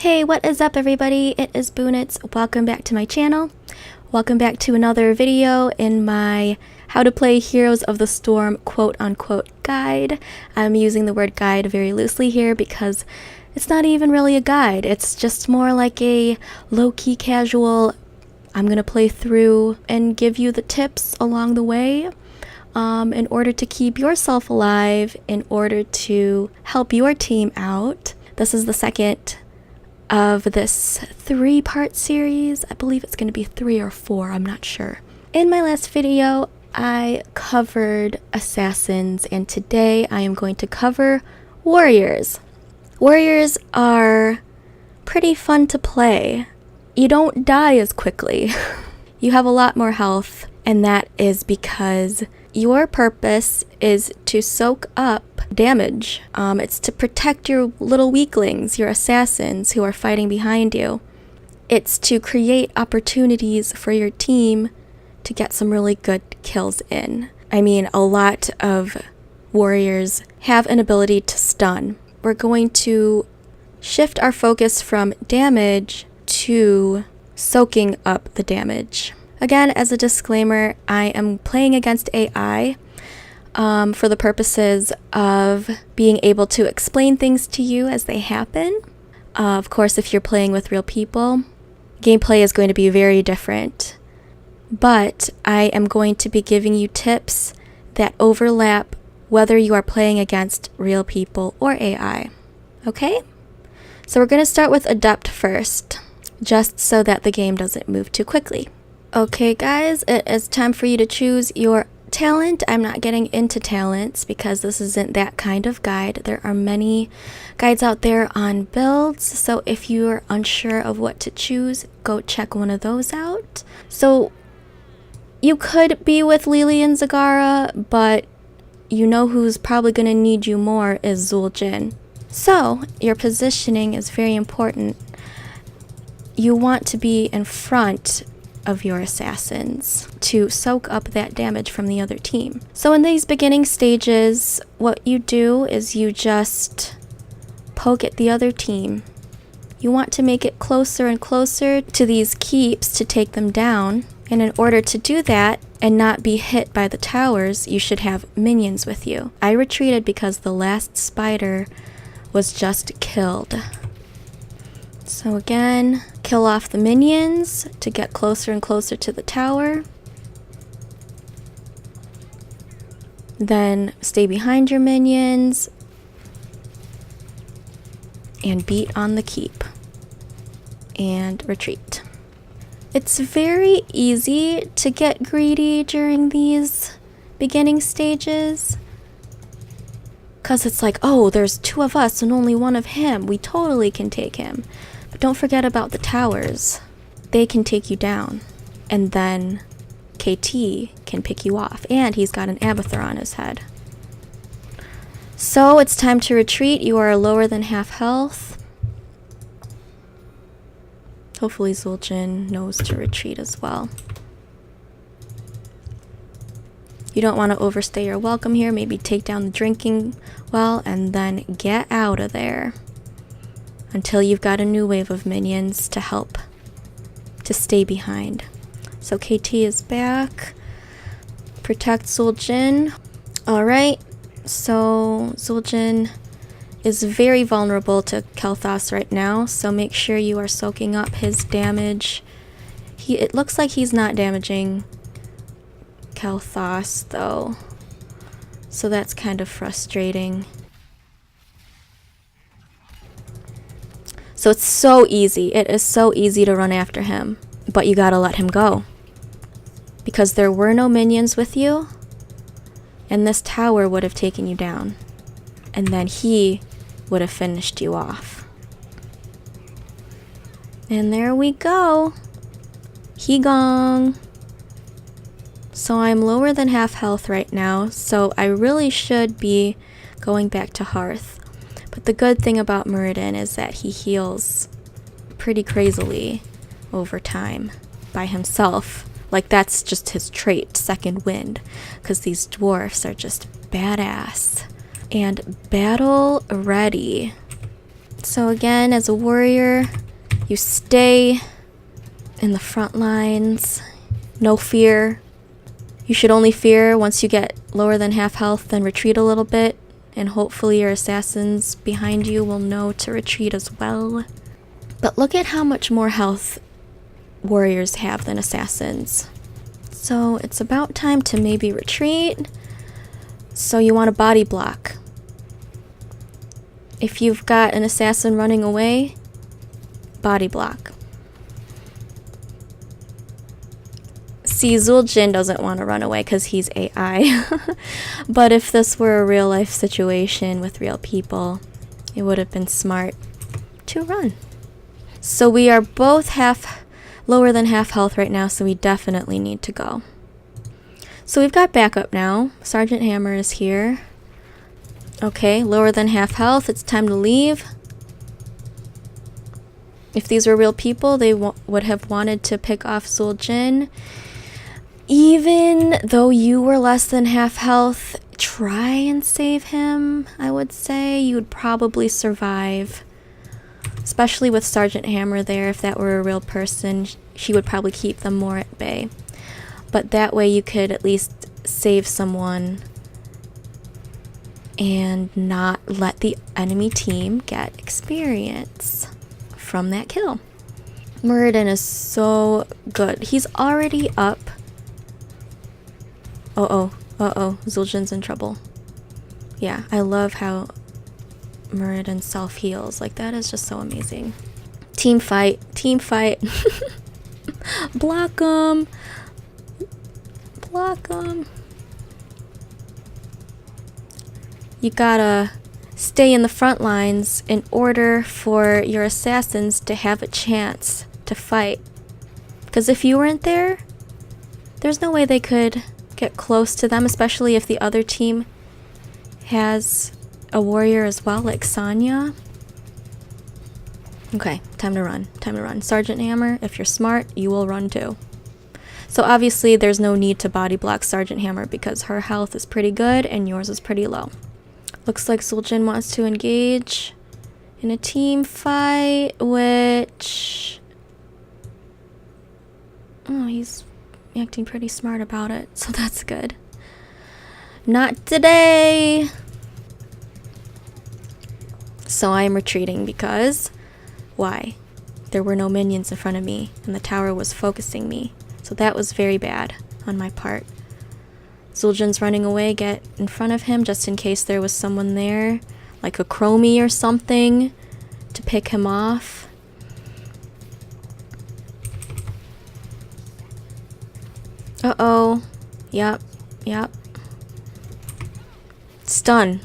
Hey, what is up everybody? It is Boonitz. Welcome back to my channel. Welcome back to another video in my How to Play Heroes of the Storm quote-unquote guide. I'm using the word guide very loosely here because it's not even really a guide. It's just more like a low-key casual, I'm gonna play through and give you the tips along the way in order to keep yourself alive, in order to help your team out. This is the second of this 3-part series. I believe it's going to be 3 or 4, I'm not sure. In my last video, I covered assassins, and today I am going to cover warriors. Warriors are pretty fun to play. You don't die as quickly. You have a lot more health, and that is because your purpose is to soak up damage. It's to protect your little weaklings, your assassins who are fighting behind you. It's to create opportunities for your team to get some really good kills in. I mean, a lot of warriors have an ability to stun. We're going to shift our focus from damage to soaking up the damage. Again, as a disclaimer, I am playing against AI for the purposes of being able to explain things to you as they happen. Of course, if you're playing with real people, gameplay is going to be very different. But I am going to be giving you tips that overlap whether you are playing against real people or AI. Okay? So we're going to start with Adept first, just so that the game doesn't move too quickly. Okay guys, it is time for you to choose your talent. I'm not getting into talents because this isn't that kind of guide. There are many guides out there on builds, so if you're unsure of what to choose, go check one of those out. So you could be with Lily and Zagara, but you know who's probably going to need you more is Zul'jin. So your positioning is very important. You want to be in front of your assassins to soak up that damage from the other team. So in these beginning stages, what you do is you just poke at the other team. You want to make it closer and closer to these keeps to take them down, and in order to do that and not be hit by the towers, you should have minions with you. I retreated because the last spider was just killed. So again, kill off the minions to get closer and closer to the tower. Then stay behind your minions and beat on the keep and retreat. It's very easy to get greedy during these beginning stages, because it's like, oh, there's 2 of us and only 1 of him. We totally can take him. But don't forget about the towers. They can take you down. And then KT can pick you off. And he's got an Abathur on his head. So it's time to retreat. You are lower than half health. Hopefully Zul'jin knows to retreat as well. You don't want to overstay your welcome here. Maybe take down the drinking well and then get out of there until you've got a new wave of minions to help to stay behind. So KT is back. Protect Zul'jin. Alright, so Zul'jin is very vulnerable to Kel'Thas right now, so make sure you are soaking up his damage. It looks like he's not damaging Kel'Thas though, so that's kind of frustrating. So it's so easy. It is so easy to run after him, but you gotta let him go because there were no minions with you, and this tower would have taken you down, and then he would have finished you off. And there we go. He gone. So I'm lower than half health right now, so I really should be going back to Hearth. But the good thing about Muradin is that he heals pretty crazily over time by himself. Like, that's just his trait, Second Wind, because these dwarfs are just badass. And battle ready. So again, as a warrior, you stay in the front lines. No fear. You should only fear once you get lower than half health, then retreat a little bit, and hopefully your assassins behind you will know to retreat as well. But look at how much more health warriors have than assassins. So it's about time to maybe retreat. So you want a body block. If you've got an assassin running away, body block. See, Zueljin doesn't want to run away because he's AI. But if this were a real life situation with real people, it would have been smart to run. So we are both lower than half health right now, so we definitely need to go. So we've got backup now. Sergeant Hammer is here. Okay, lower than half health. It's time to leave. If these were real people, they would have wanted to pick off Zueljin. Even though you were less than half health, try and save him, I would say. You would probably survive. Especially with Sergeant Hammer there. If that were a real person, she would probably keep them more at bay. But that way you could at least save someone and not let the enemy team get experience from that kill. Muradin is so good. He's already up. Zueljin's in trouble. Yeah, I love how Muradin self-heals. Like, that is just so amazing. Team fight. Team fight. Block him. Block him. You gotta stay in the front lines in order for your assassins to have a chance to fight. Because if you weren't there, there's no way they could get close to them, especially if the other team has a warrior as well, like Sonya. Okay, time to run. Time to run. Sergeant Hammer, if you're smart, you will run too. So obviously there's no need to body block Sergeant Hammer because her health is pretty good and yours is pretty low. Looks like Zueljin wants to engage in a team fight, which... Oh, he's acting pretty smart about it, so that's good. Not today! So I am retreating because... Why? There were no minions in front of me, and the tower was focusing me. So that was very bad on my part. Zueljin's running away. Get in front of him just in case there was someone there, like a Chromie or something, to pick him off. Uh-oh. Yep. Stun.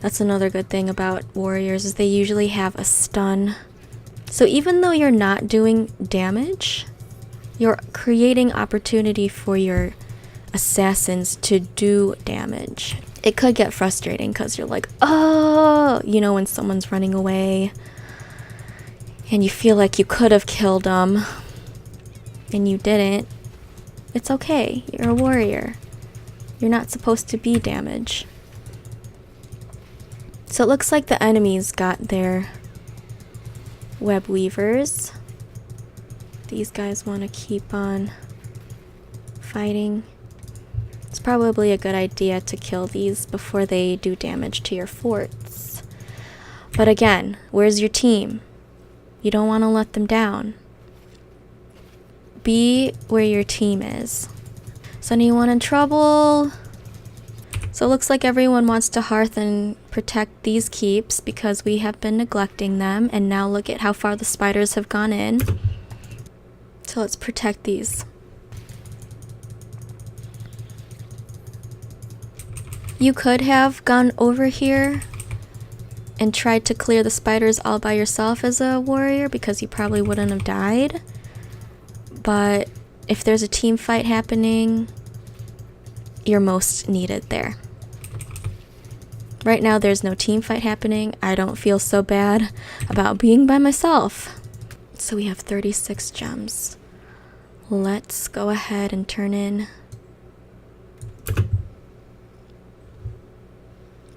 That's another good thing about warriors, is they usually have a stun. So even though you're not doing damage, you're creating opportunity for your assassins to do damage. It could get frustrating because you're like, oh, you know, when someone's running away and you feel like you could have killed them and you didn't. It's okay. You're a warrior. You're not supposed to be damage. So it looks like the enemies got their web weavers. These guys want to keep on fighting. It's probably a good idea to kill these before they do damage to your forts. But again, where's your team? You don't want to let them down. Be where your team is. Is anyone in trouble? So it looks like everyone wants to hearth and protect these keeps because we have been neglecting them. And now look at how far the spiders have gone in. So let's protect these. You could have gone over here and tried to clear the spiders all by yourself as a warrior because you probably wouldn't have died. But if there's a team fight happening, you're most needed there. Right now there's no team fight happening. I don't feel so bad about being by myself. So we have 36 gems. Let's go ahead and turn in.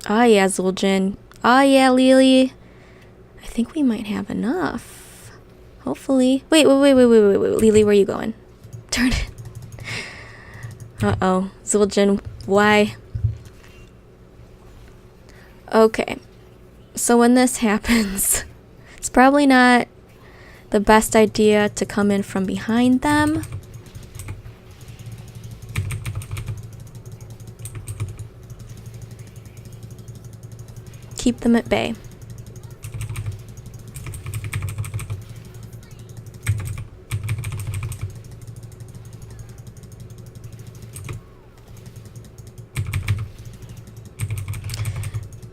Oh yeah, Zueljin. Oh yeah, Lily. I think we might have enough. Hopefully. Wait, Lily, where are you going? Turn it. Uh-oh. Zul'jin, why? Okay. So when this happens, it's probably not the best idea to come in from behind them. Keep them at bay.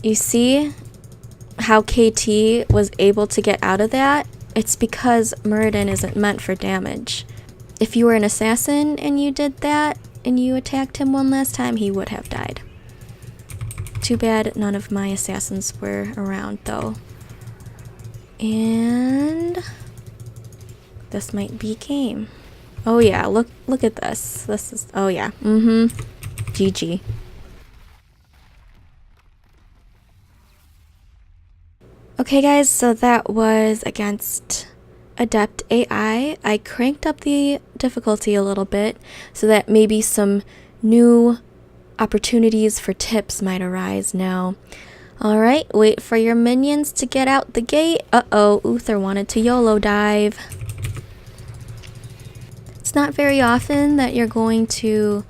You see how KT was able to get out of that? It's because Muradin isn't meant for damage. If you were an assassin and you did that and you attacked him one last time, he would have died. Too bad none of my assassins were around though. And this might be game. Oh yeah, look at this. This is, oh yeah. GG. Okay guys, so that was against Adept AI. I cranked up the difficulty a little bit so that maybe some new opportunities for tips might arise now. Alright, wait for your minions to get out the gate. Uh-oh, Uther wanted to YOLO dive. It's not very often that you're going to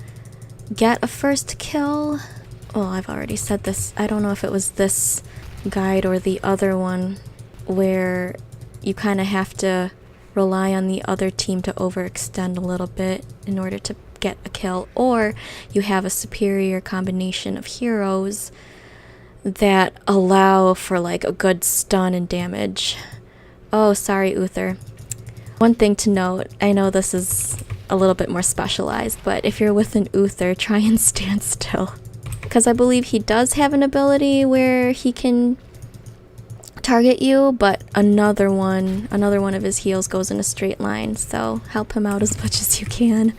get a first kill. Oh, I've already said this. I don't know if it was this guide or the other one where you kind of have to rely on the other team to overextend a little bit in order to get a kill, or you have a superior combination of heroes that allow for like a good stun and damage. Oh, sorry, Uther. One thing to note, I know this is a little bit more specialized, but if you're with an Uther, try and stand still. Because I believe he does have an ability where he can target you, but another one of his heals goes in a straight line, so help him out as much as you can.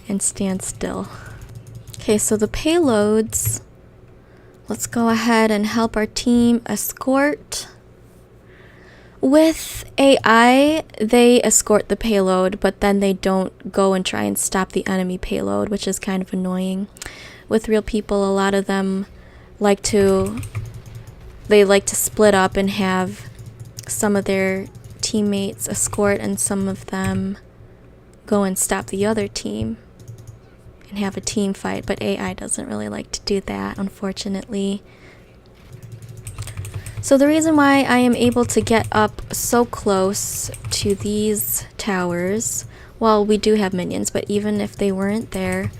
And stand still. Okay, so the payloads. Let's go ahead and help our team escort. With AI, they escort the payload, but then they don't go and try and stop the enemy payload, which is kind of annoying. With real people, a lot of them like to split up and have some of their teammates escort and some of them go and stop the other team and have a team fight, but AI doesn't really like to do that, unfortunately. So the reason why I am able to get up so close to these towers, well, we do have minions, but even if they weren't there,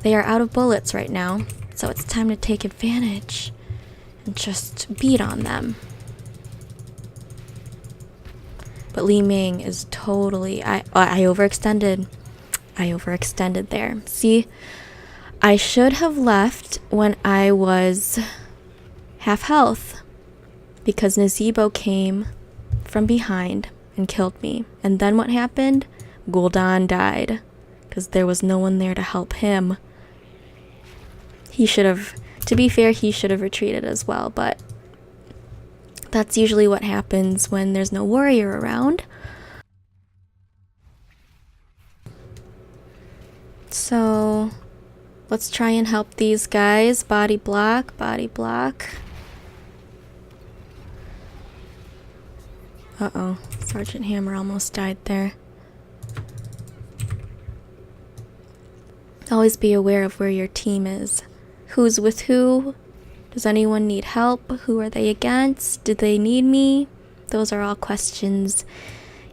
they are out of bullets right now, so it's time to take advantage and just beat on them. But Li Ming is totally... I overextended. I overextended there. See, I should have left when I was half health, because Nazeebo came from behind and killed me. And then what happened? Gul'dan died, because there was no one there to help him. He should have, to be fair, he should have retreated as well, but that's usually what happens when there's no warrior around. So let's try and help these guys. Body block, body block. Uh-oh, Sergeant Hammer almost died there. Always be aware of where your team is. Who's with who? Does anyone need help? Who are they against? Do they need me? Those are all questions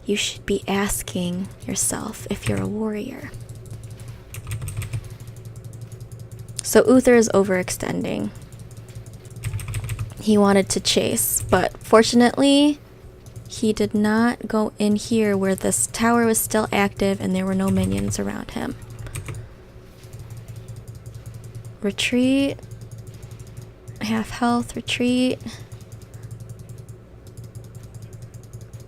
you should be asking yourself if you're a warrior. So Uther is overextending. He wanted to chase, but fortunately, he did not go in here where this tower was still active and there were no minions around him. Retreat. Half health, retreat.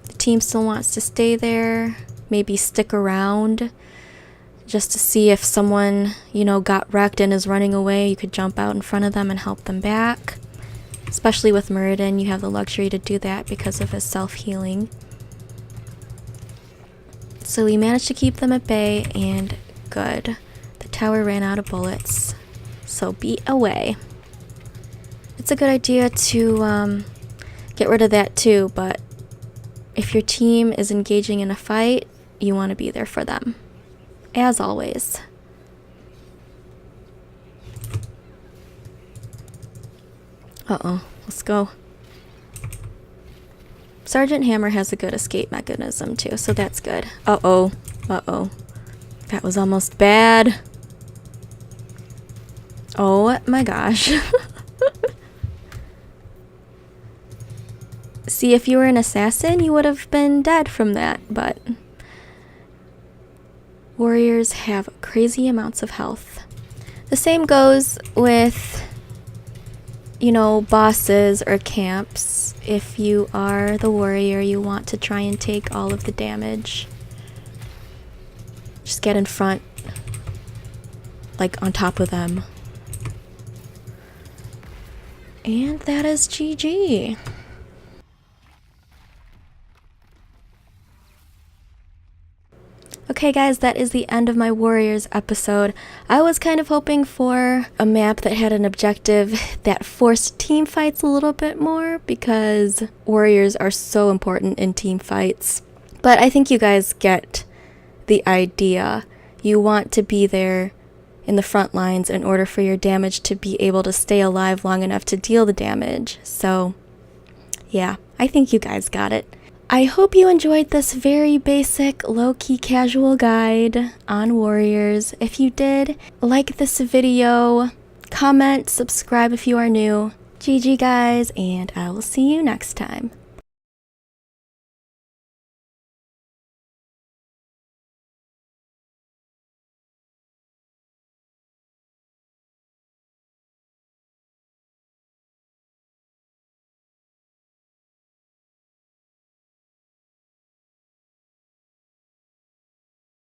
The team still wants to stay there. Maybe stick around just to see if someone, you know, got wrecked and is running away. You could jump out in front of them and help them back. Especially with Muradin, you have the luxury to do that because of his self-healing. So we managed to keep them at bay, and good. The tower ran out of bullets, so beat away. It's a good idea to get rid of that too, but if your team is engaging in a fight, you want to be there for them, as always. Uh-oh, let's go. Sergeant Hammer has a good escape mechanism too, so that's good. Uh-oh, uh-oh. That was almost bad. Oh my gosh. See, if you were an assassin, you would have been dead from that, but warriors have crazy amounts of health. The same goes with, you know, bosses or camps. If you are the warrior, you want to try and take all of the damage. Just get in front, like on top of them. And that is GG. Okay guys, that is the end of my Warriors episode. I was kind of hoping for a map that had an objective that forced team fights a little bit more, because Warriors are so important in team fights. But I think you guys get the idea. You want to be there in the front lines in order for your damage to be able to stay alive long enough to deal the damage. So yeah, I think you guys got it. I hope you enjoyed this very basic, low-key casual guide on Warriors. If you did, like this video, comment, subscribe if you are new. GG guys, and I will see you next time.